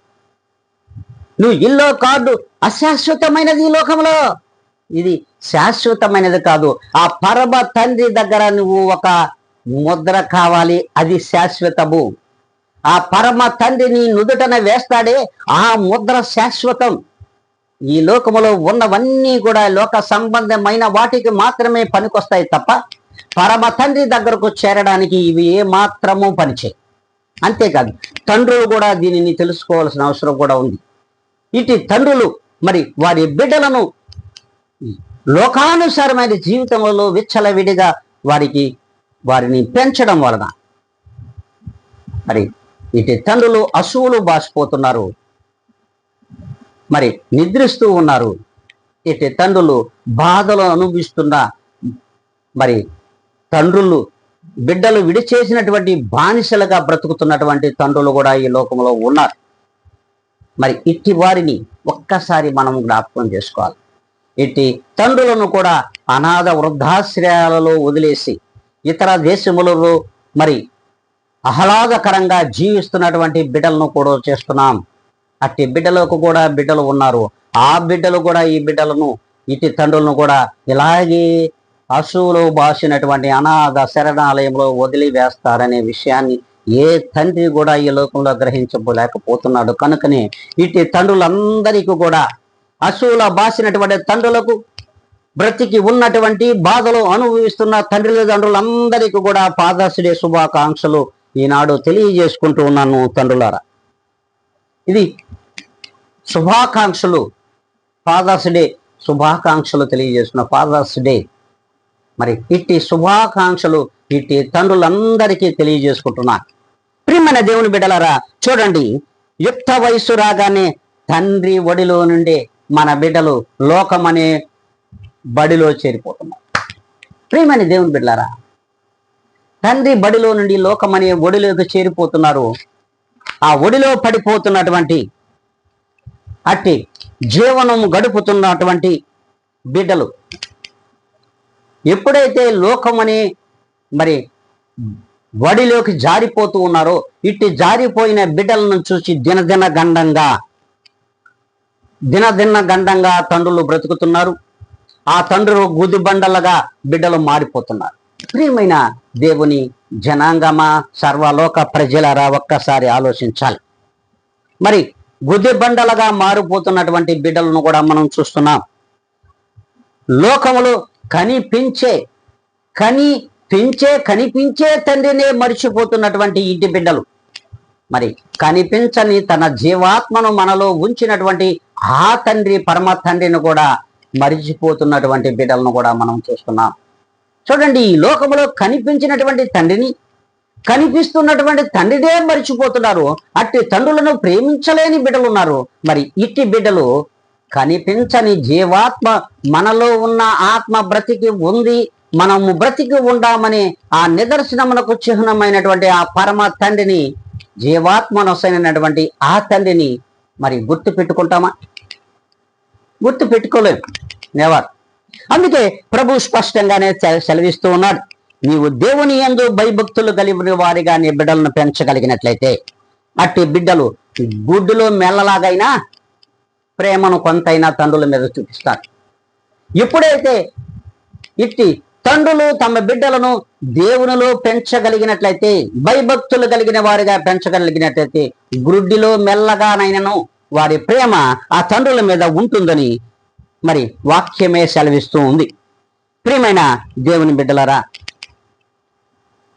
నువ్వు ఇల్లో కార్డు అశాశ్వతమైనది ఈ లోకంలో, ఇది శాశ్వతమైనది కాదు. ఆ పరమ తండ్రి దగ్గర నువ్వు ఒక ముద్ర కావాలి, అది శాశ్వతము. ఆ పరమ తండ్రిని నుదుటన వేస్తాడే, ఆ ముద్ర శాశ్వతం. ఈ లోకములో ఉన్నవన్నీ కూడా లోక సంబంధమైన వాటికి మాత్రమే పనికొస్తాయి తప్ప పరమ తండ్రి దగ్గరకు చేరడానికి ఇవి ఏ మాత్రము పనిచేయి. అంతేకాదు, తండ్రులు కూడా దీనిని తెలుసుకోవాల్సిన అవసరం కూడా ఉంది. ఇటు తండ్రులు మరి వారి బిడ్డలను లోకానుసారమైన జీవితంలో విచ్చలవిడిగా వారిని పెంచడం వలన మరి ఇటు తండ్రులు అసూలు బాసిపోతున్నారు, మరి నిద్రిస్తూ ఉన్నారు. ఇటు తండ్రులు బాధలు అనుభవిస్తున్న మరి తండ్రులు బిడ్డలు విడిచేసినటువంటి బానిసలుగా బ్రతుకుతున్నటువంటి తండ్రులు కూడా ఈ లోకంలో ఉన్నారు. మరి ఇట్టి వారిని ఒక్కసారి మనం జ్ఞాపకం చేసుకోవాలి. ఇట్టి తండ్రులను కూడా అనాథ వృద్ధాశ్రయాలలో వదిలేసి ఇతర దేశములలో మరి ఆహ్లాదకరంగా జీవిస్తున్నటువంటి బిడ్డలను కూడా చేస్తున్నాం. అట్టి బిడ్డలకు కూడా బిడ్డలు ఉన్నారు. ఆ బిడ్డలు కూడా ఈ బిడ్డలను, ఇటు తండ్రులను కూడా ఇలాగే అసూలు బాసినటువంటి అనాథ శరణాలయంలో వదిలివేస్తారనే విషయాన్ని ఏ తండ్రి కూడా ఈ లోకంలో గ్రహించలేకపోతున్నాడు. కనుకనే ఇటు తండ్రులందరికీ కూడా, అసూల బాసినటువంటి తండ్రులకు, బ్రతికి ఉన్నటువంటి బాధలు అనుభవిస్తున్న తండ్రులందరికీ కూడా ఫాదర్స్ డే శుభాకాంక్షలు ఈనాడు తెలియజేసుకుంటూ ఉన్నాను. తండ్రులారా, ఇది శుభాకాంక్షలు, ఫాదర్స్ డే శుభాకాంక్షలు తెలియజేస్తున్న ఫాదర్స్ డే. మరి ఇట్టి శుభాకాంక్షలు ఇట్టి తండ్రులందరికీ తెలియజేసుకుంటున్నాను. ప్రియమైన దేవుని బిడ్డలారా, చూడండి, యుక్త వయస్సు రాగానే తండ్రి ఒడిలో నుండి మన బిడ్డలు లోకం అనే బడిలో చేరిపోతున్నారు. ప్రియమైన దేవుని బిడ్డలారా, తండ్రి బడిలో నుండి లోకం అనే ఒడిలోకి చేరిపోతున్నారు. ఆ ఒడిలో పడిపోతున్నటువంటి అట్టి జీవనం గడుపుతున్నటువంటి బిడ్డలు ఎప్పుడైతే లోకం అనే మరి వడిలోకి జారిపోతూ ఉన్నారో, ఇట్టి జారిపోయిన బిడ్డలను చూసి దినదిన గండంగా తండ్రులు బ్రతుకుతున్నారు. ఆ తండ్రులు గుదిబండలుగా బిడ్డలు మారిపోతున్నారు. ప్రియమైన దేవుని జనాంగమా, సర్వలోక ప్రజలరా, ఒక్కసారి ఆలోచించాలి. మరి గుదిబండలుగా మారిపోతున్నటువంటి బిడ్డలను కూడా మనం చూస్తున్నాం. లోకములో కనిపించే తండ్రినే మరిచిపోతున్నటువంటి ఇంటి బిడ్డలు, మరి కనిపించని తన జీవాత్మను మనలో ఉంచినటువంటి ఆ తండ్రి, పరమ తండ్రిని కూడా మరిచిపోతున్నటువంటి బిడ్డలను కూడా మనం చూస్తున్నాం. చూడండి, ఈ లోకములో కనిపించినటువంటి తండ్రిని, కనిపిస్తున్నటువంటి తండ్రినే మరిచిపోతున్నారు. అట్టి తండ్రులను ప్రేమించలేని బిడ్డలు ఉన్నారు. మరి ఇట్టి బిడ్డలు కనిపించని జీవాత్మ, మనలో ఉన్న ఆత్మ బ్రతికి ఉంది, మనము బ్రతికి ఉండామని ఆ నిదర్శనమునకు చిహ్నమైనటువంటి ఆ పరమ తండ్రిని, జీవాత్మనొసైనటువంటి ఆ తండ్రిని మరి గుర్తు పెట్టుకుంటామా? గుర్తు పెట్టుకోలేము, నెవర్. అందుకే ప్రభు స్పష్టంగానే సెలవిస్తూ ఉన్నాడు, నీవు దేవుని యందు భయభక్తులు కలిగిన వారిగా నీ బిడ్డలను పెంచగలిగినట్లయితే అట్టి బిడ్డలు గుడ్డులో మెల్లలాగైనా ప్రేమను కొంతైనా తండ్రుల మీద చూపిస్తారు. ఎప్పుడైతే ఇట్టి తండ్రులు తమ బిడ్డలను దేవునిలో పెంచగలిగినట్లయితే, భయభక్తులు కలిగిన వారిగా పెంచగలిగినట్లయితే, గుడ్డిలో మెల్లగానైనను వారి ప్రేమ ఆ తండ్రుల మీద ఉంటుందని మరి వాక్యమే సెలవిస్తూ ఉంది. ప్రియమైన దేవుని బిడ్డలారా,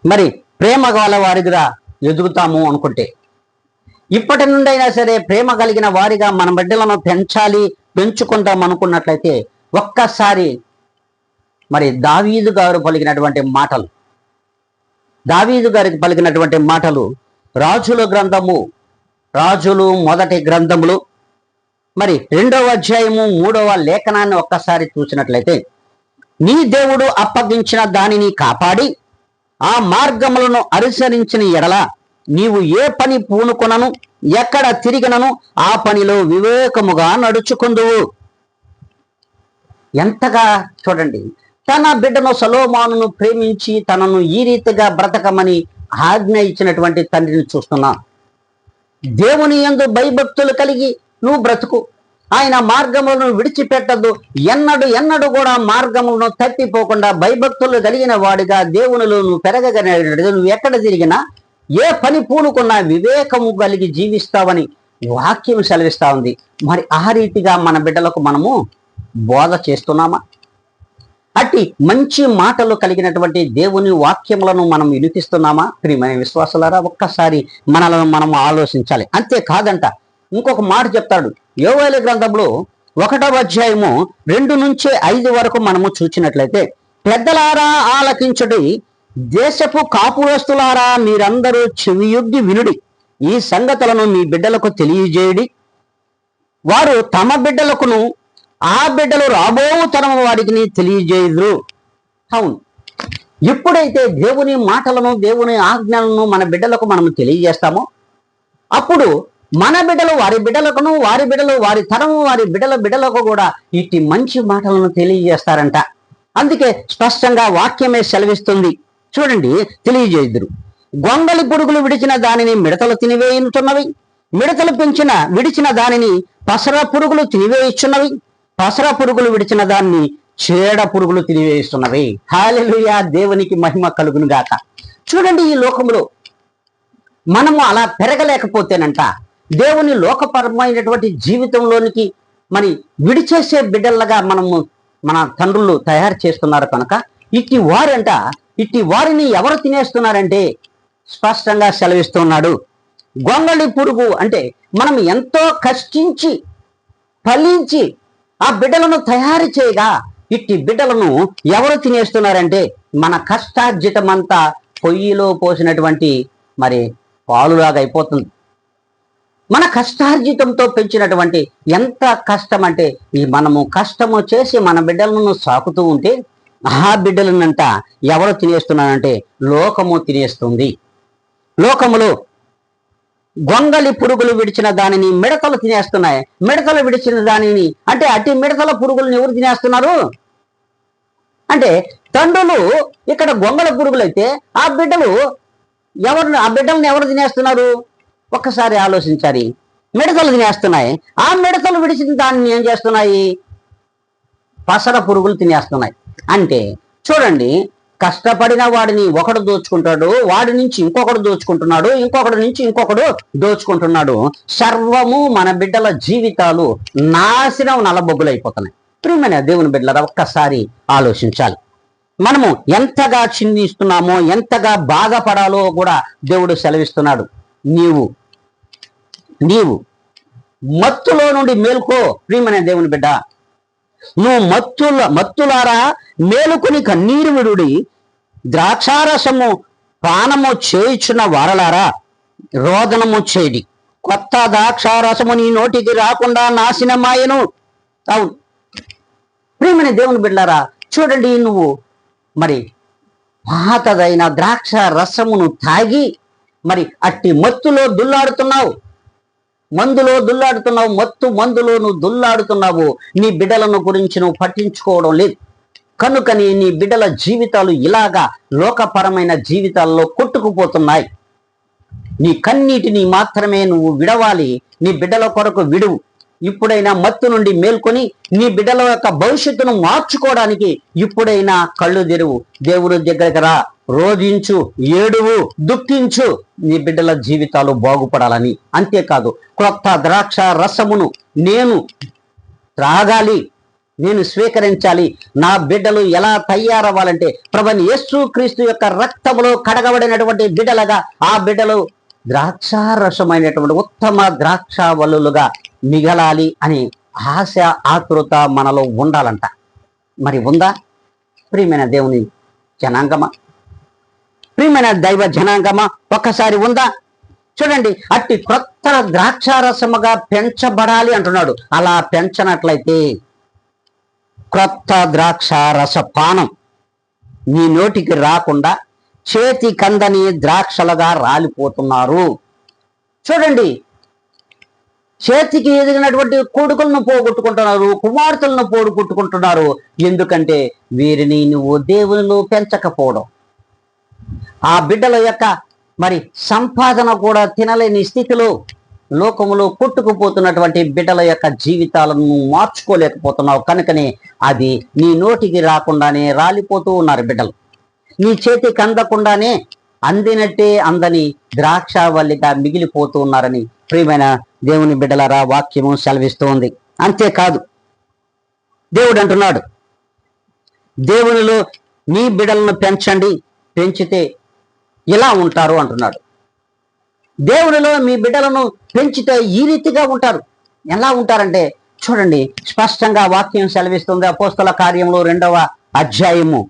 మరి ప్రేమ గల వారిగా ఎదుగుతాము అనుకుంటే, ఇప్పటి నుండైనా సరే ప్రేమ కలిగిన వారిగా మన బిడ్డలను పెంచుకుంటాం అనుకున్నట్లయితే, ఒక్కసారి మరి దావీదు గారు పలికినటువంటి మాటలు, దావీదు గారికి పలికినటువంటి మాటలు రాజులు మొదటి గ్రంథములు మరి 2వ అధ్యాయము 3వ లేఖనాన్ని ఒక్కసారి చూసినట్లయితే, నీ దేవుడు అప్పగించిన దానిని కాపాడి ఆ మార్గములను అనుసరించిన ఎడల నీవు ఏ పని పూనుకొనను, ఎక్కడ తిరిగినను ఆ పనిలో వివేకముగా నడుచుకుందువు. ఎంతగా చూడండి, తన బిడ్డను సొలొమోనును ప్రేమించి తనను ఈ రీతిగా బ్రతకమని ఆజ్ఞ ఇచ్చినటువంటి తండ్రిని చూస్తున్నాం. దేవుని యందు భయభక్తులు కలిగి నువ్వు బ్రతుకు, ఆయన మార్గములను విడిచిపెట్టద్దు, ఎన్నడు కూడా మార్గములను తప్పిపోకుండా భయభక్తులు కలిగిన వాడిగా దేవునిలో నువ్వు పెరగగలిగినట్టు నువ్వు ఎక్కడ తిరిగినా, ఏ పని పూనుకున్నా వివేకము కలిగి జీవిస్తావని వాక్యం సెలవిస్తా ఉంది. మరి ఆ రీతిగా మన బిడ్డలకు మనము బోధ చేస్తున్నామా? అట్టి మంచి మాటలు కలిగినటువంటి దేవుని వాక్యములను మనం వినిపిస్తున్నామా? ప్రియమైన విశ్వాసులారా, ఒక్కసారి మనలను మనం ఆలోచించాలి. అంతేకాదంట, ఇంకొక మాట చెప్తాడు. యోవేలు గ్రంథంలో 1వ అధ్యాయము 2 నుంచి 5 వరకు మనము చూసినట్లయితే, పెద్దలారా ఆలకించుడి, దేశపు కాపురస్తులారా మీరందరూ చెవియొగ్గి వినుడి, ఈ సంగతులను మీ బిడ్డలకు తెలియజేయుడి, వారు తమ బిడ్డలకును ఆ బిడ్డలు రాబో తరం వారికి తెలియజేయుదురు. అవును, ఎప్పుడైతే దేవుని మాటలను, దేవుని ఆజ్ఞలను మన బిడ్డలకు మనము తెలియజేస్తామో, అప్పుడు మన బిడ్డలు వారి బిడ్డలకును, వారి బిడ్డలు వారి తరము, వారి బిడ్డలకు కూడా ఇట్టి మంచి మాటలను తెలియజేస్తారంట. అందుకే స్పష్టంగా వాక్యమే సెలవిస్తుంది. చూడండి, తెలియజేయుదురు. గొంగలి పురుగులు విడిచిన దానిని మిడతలు తినివేయుచున్నవి, మిడతలు విడిచిన దానిని పసర పురుగులు తినివేయుచున్నవి, పసర పురుగులు విడిచిన దాన్ని చీడ పురుగులు తినివేస్తున్నవి. హల్లెలూయా, దేవునికి మహిమ కలుగును గాక. చూడండి, ఈ లోకములో మనము అలా పెరగలేకపోతేనంట దేవుని లోకపరమైనటువంటి జీవితంలోనికి మరి విడిచేసే బిడ్డలుగా మన తండ్రులు తయారు చేస్తున్నారు. కనుక ఇట్టి వారిని ఎవరు తినేస్తున్నారంటే స్పష్టంగా సెలవిస్తున్నాడు. గొంగళి పురుగు అంటే మనం ఎంతో కష్టించి ఫలించి ఆ బిడ్డలను తయారు చేయగా ఇట్టి బిడ్డలను ఎవరు తినేస్తున్నారంటే మన కష్టార్జితమంతా పొయ్యిలో పోసినటువంటి మరి పాలులాగా అయిపోతుంది. మన కష్టార్జితంతో పెంచినటువంటి ఎంత కష్టం అంటే మనము కష్టము చేసి మన బిడ్డలను సాకుతూ ఉంటే ఆ బిడ్డలనంట ఎవరు తినేస్తున్నారంటే లోకము తినేస్తుంది. లోకములో గొంగలి పురుగులు విడిచిన దానిని మిడతలు తినేస్తున్నాయి. మిడతలు విడిచిన దానిని అంటే అట్టి మిడతల పురుగులను ఎవరు తినేస్తున్నారు అంటే తండ్రులు ఇక్కడ గొంగళ పురుగులైతే ఆ బిడ్డలను ఎవరు తినేస్తున్నారు? ఒక్కసారి ఆలోచించాలి. మిడతలు తినేస్తున్నాయి. ఆ మిడతలు విడిచిన దాన్ని ఏం చేస్తున్నాయి? పసర పురుగులు తినేస్తున్నాయి. అంటే చూడండి, కష్టపడిన వాడిని ఒకడు దోచుకుంటాడు, వాడి నుంచి ఇంకొకడు దోచుకుంటున్నాడు, ఇంకొకటి నుంచి ఇంకొకడు దోచుకుంటున్నాడు. సర్వము మన బిడ్డల జీవితాలు నాశనం నల్లబొగ్గులైపోతున్నాయి. ప్రియమైన దేవుని బిడ్డలారా, ఒక్కసారి ఆలోచించాలి. మనము ఎంతగా చిందిస్తున్నామో, ఎంతగా బాధపడాలో కూడా దేవుడు సెలవిస్తున్నాడు. నీవు మత్తులో నుండి మేల్కో. ప్రియమైన దేవుని బిడ్డ, నువ్వు మత్తులారా మేలుకుని కన్నీరు విడుడి, ద్రాక్షారసము పానము చేయుచున్న వారలారా రోదనము చేయడి. కొత్త ద్రాక్షారసము నీ నోటికి రాకుండా నాశనమాయను. అవును ప్రియమైన దేవుని బిడ్డలారా, చూడండి, నువ్వు మరి పాతదైన ద్రాక్ష రసమును తాగి మరి అట్టి మత్తులో దుల్లాడుతున్నావు, మందులో నువ్వు దుల్లాడుతున్నావు. నీ బిడ్డలను గురించి నువ్వు పట్టించుకోవడం లేదు. కనుకని నీ బిడ్డల జీవితాలు ఇలాగా లోకపరమైన జీవితాల్లో కొట్టుకుపోతున్నాయి. నీ కన్నీటిని మాత్రమే నువ్వు విడవాలి. నీ బిడ్డల కొరకు విడువు. ఇప్పుడైనా మత్తు నుండి మేల్కొని నీ బిడ్డల యొక్క భవిష్యత్తును మార్చుకోవడానికి ఇప్పుడైనా కళ్ళు తెరువు. దేవుడి దగ్గరికి రా, రోధించు, ఏడువు, దుఃఖించు. నీ బిడ్డల జీవితాలు బాగుపడాలని. అంతేకాదు, క్రొత్త ద్రాక్ష రసమును నేను త్రాగాలి, నేను స్వీకరించాలి. నా బిడ్డలు ఎలా తయారవ్వాలంటే ప్రభువైన యేసుక్రీస్తు యొక్క రక్తములో కడగబడినటువంటి బిడ్డలుగా ఆ బిడ్డలు ద్రాక్షారసమైనటువంటి ఉత్తమ ద్రాక్షావల్లులుగా మిగలాలి అని ఆశ, ఆతృత మనలో ఉండాలంట. మరి ఉందా? ప్రియమైన దేవుని జనాంగమా, ప్రియమైన దైవ జనాంగమా, ఒక్కసారి ఉందా? చూడండి, అట్టి క్రొత్త ద్రాక్షారసముగా పెంచబడాలి అంటున్నాడు. అలా పెంచనట్లయితే క్రొత్త ద్రాక్షారస పానం నీ నోటికి రాకుండా చేతి కందని ద్రాక్షలుగా రాలిపోతున్నారు. చూడండి, చేతికి ఎదిగినటువంటి కొడుకులను పోగొట్టుకుంటున్నారు, కుమార్తెలను పోగొట్టుకుంటున్నారు. ఎందుకంటే వీరిని నువ్వు దేవునిలో పెంచకపోవడం. ఆ బిడ్డల యొక్క మరి సంపాదన కూడా తినలేని స్థితిలో లోకములో కొట్టుకుపోతున్నటువంటి బిడ్డల యొక్క జీవితాలను మార్చుకోలేకపోతున్నావు. కనుకనే అది నీ నోటికి రాకుండానే రాలిపోతూ ఉన్నారు బిడ్డలు. నీ చేతికి అందకుండానే అందినట్టే అందని ద్రాక్షావల్లిగా మిగిలిపోతూ ఉన్నారని ప్రియమైన దేవుని బిడ్డలారా వాక్యము సెలవిస్తూ ఉంది. అంతేకాదు, దేవుడు అంటున్నాడు, దేవునిలో మీ బిడ్డలను పెంచండి, పెంచితే ఇలా ఉంటారు అంటున్నాడు. దేవునిలో మీ బిడ్డలను పెంచితే ఈ రీతిగా ఉంటారు. ఎలా ఉంటారంటే చూడండి, స్పష్టంగా వాక్యం సెలవిస్తుంది. అపోస్తల కార్యములు 2వ అధ్యాయము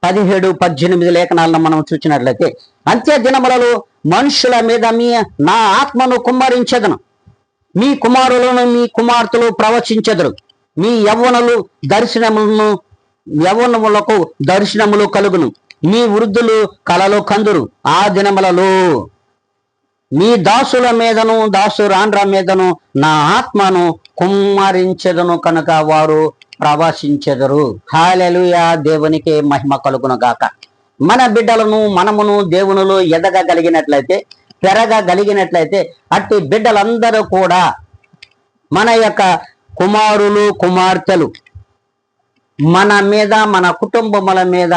17-18 లేఖనాలను మనం చూసినట్లయితే, అంత్య దినములలో మనుషుల మీద నా ఆత్మను కుమ్మరించెదను, మీ కుమారులను మీ కుమార్తెలు ప్రవచించెదరు, మీ యవ్వనములకు దర్శనములు కలుగును, మీ వృద్ధులు కలలు కందురు. ఆ దినములలో మీ దాసుల మీదను దాసురాండ్ర మీదను నా ఆత్మను కుమ్మరించెదను, కనుక వారు ప్రవశించెదరు. హల్లెలూయా, దేవునికి మహిమ కలుగును గాక. మన బిడ్డలను మనమును దేవునిలో ఎదగగలిగినట్లయితే, పెరగగలిగినట్లయితే అట్టి బిడ్డలందరూ కూడా మన యొక్క కుమారులు కుమార్తెలు మన మీద, మన కుటుంబముల మీద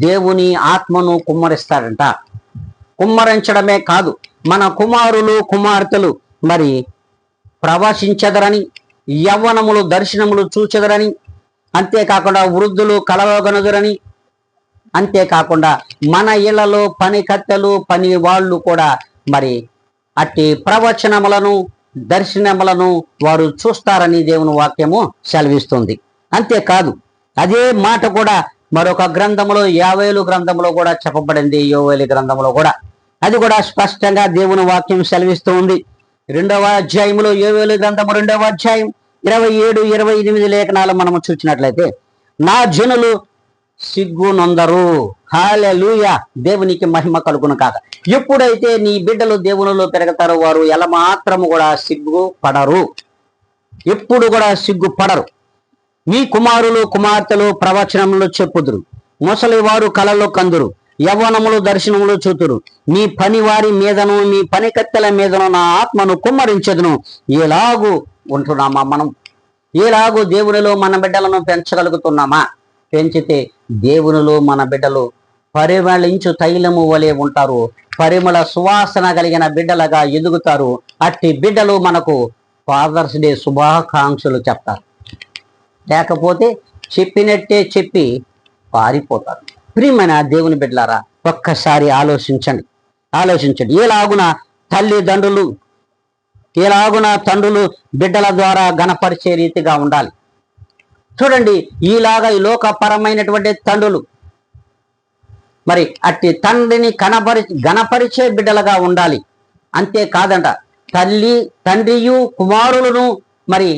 దేవుని ఆత్మను కుమ్మరిస్తాడంట. కుమ్మరించడమే కాదు, మన కుమారులు కుమార్తెలు మరి ప్రవశించెదరని, యవ్వనములు దర్శనములు చూచెదరని, అంతేకాకుండా వృద్ధులు కలవగనుదురని, అంతేకాకుండా మన ఇళ్లలో పని కత్తెలు పని వాళ్ళు కూడా మరి అట్టి ప్రవచనములను దర్శనములను వారు చూస్తారని దేవుని వాక్యము సెలవిస్తుంది. అంతేకాదు, అదే మాట కూడా మరొక గ్రంథంలో యావేలు గ్రంథంలో కూడా చెప్పబడింది, యోవేలు గ్రంథంలో కూడా. అది కూడా స్పష్టంగా దేవుని వాక్యం సెలవిస్తూ ఉంది. 2వ అధ్యాయంలో, యోవేలు గ్రంథము 2వ అధ్యాయం 27, 28 లేఖనాలు మనము చూసినట్లయితే, నా జనులు సిగ్గు నొందరు. హల్లెలూయా, దేవునికి మహిమ కలుగును కాక. ఎప్పుడైతే నీ బిడ్డలు దేవునిలో పెరుగుతారో వారు ఎలా మాత్రము కూడా సిగ్గు పడరు, ఎప్పుడు కూడా సిగ్గుపడరు. మీ కుమారులు కుమార్తెలు ప్రవచనములు చెప్పుదురు, ముసలి వారు కలలు కందురు, యవ్వనములు దర్శనములు చూతురు. మీ పనివారి మీదను మీ పనికత్తెల మీదను నా ఆత్మను కుమ్మరించదును. ఎలాగూ ఉంటున్నామా మనం? ఎలాగూ దేవునిలో మన బిడ్డలను పెంచగలుగుతున్నామా? పెంచితే దేవునిలో మన బిడ్డలు పరిమళించు తైలము వలె ఉంటారు, పరిమళ సువాసన కలిగిన బిడ్డలుగా ఎదుగుతారు. అట్టి బిడ్డలు మనకు ఫాదర్స్ డే శుభాకాంక్షలు చెప్తారు, లేకపోతే చెప్పినట్టే చెప్పి పారిపోతారు. ప్రియమైన దేవుని బిడ్డలారా, ఒక్కసారి ఆలోచించండి. ఎలాగున తండ్రులు బిడ్డల ద్వారా గణపరిచే రీతిగా ఉండాలి. చూడండి, ఈ లోకపరమైనటువంటి తండ్రులు మరి అట్టి తండ్రిని గణపరిచే బిడ్డలుగా ఉండాలి. అంతేకాదంట, తండ్రియు కుమారులను మరి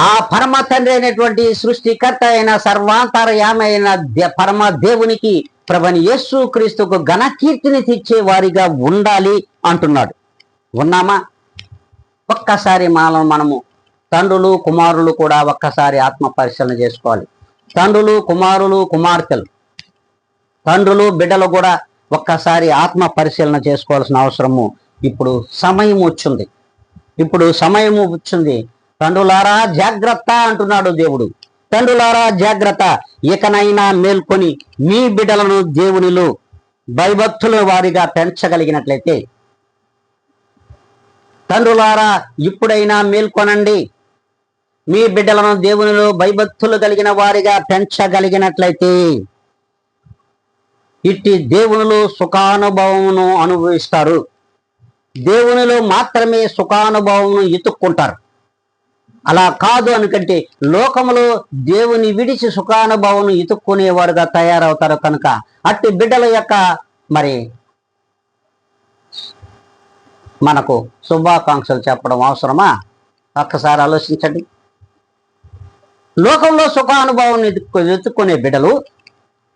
ఆ పరమ తండ్రి అయినటువంటి సృష్టికర్త అయిన సర్వాంతర్యామి అయిన పరమ దేవునికి, ప్రభువైన యేసు క్రీస్తుకు ఘనకీర్తిని తెచ్చే వారిగా ఉండాలి అంటున్నాడు. ఉన్నామా? ఒక్కసారి మనము తండ్రులు కుమారులు కూడా ఒక్కసారి ఆత్మ పరిశీలన చేసుకోవాలి. తండ్రులు కుమారులు కుమార్తెలు, తండ్రులు బిడ్డలు కూడా ఒక్కసారి ఆత్మ పరిశీలన చేసుకోవాల్సిన అవసరము ఇప్పుడు సమయం వచ్చింది. తండ్రులారా జాగ్రత్త అంటున్నాడు దేవుడు. తండ్రులారా జాగ్రత్త, ఇకనైనా మేల్కొని మీ బిడ్డలను దేవునిలో భయభక్తుల వారిగా పెంచగలిగినట్లయితే, తండ్రులారా ఇప్పుడైనా మేల్కొనండి, మీ బిడ్డలను దేవునిలో భయభక్తులు కలిగిన వారిగా పెంచగలిగినట్లయితే ఇట్టి దేవునిలో సుఖానుభవమును అనుభవిస్తారు. దేవునిలో మాత్రమే సుఖానుభవమును ఎత్తుక్కుంటారు. అలా కాదు అనుకంటే లోకములో దేవుని విడిచి సుఖానుభవం ఎత్తుక్కునేవారుగా తయారవుతారు. కనుక అట్టి బిడ్డల యొక్క మరి మనకు శుభాకాంక్షలు చెప్పడం అవసరమా? ఒక్కసారి ఆలోచించండి. లోకంలో సుఖానుభవం ఎత్తుక్కునే బిడ్డలు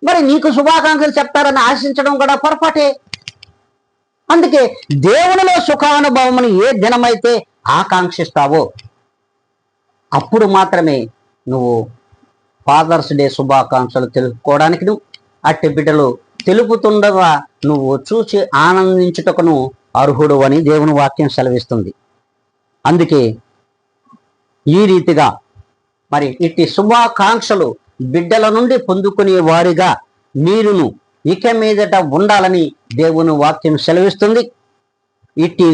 మరి నీకు శుభాకాంక్షలు చెప్తారని ఆశించడం కూడా పొరపాటే. అందుకే దేవునిలో సుఖానుభవమును ఏ దినమైతే ఆకాంక్షిస్తావో అప్పుడు మాత్రమే నువ్వు ఫాదర్స్ డే శుభాకాంక్షలు తెలుపుకోవడానికి అట్టి బిడ్డలు తెలుపుతుండగా నువ్వు చూసి ఆనందించుటకును అర్హుడు అని దేవుని వాక్యం సెలవిస్తుంది. అందుకే ఈ రీతిగా మరి ఇట్టి శుభాకాంక్షలు బిడ్డల నుండి పొందుకునే వారిగా మీరును ఇక మీదట ఉండాలని దేవుని వాక్యం సెలవిస్తుంది. ఇట్టి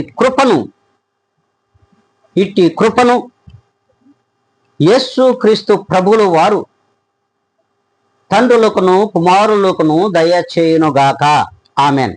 కృపను యేసు క్రీస్తు ప్రభువులు వారు తండ్రులకును కుమారులకును దయచేయునుగాక. ఆమెన్.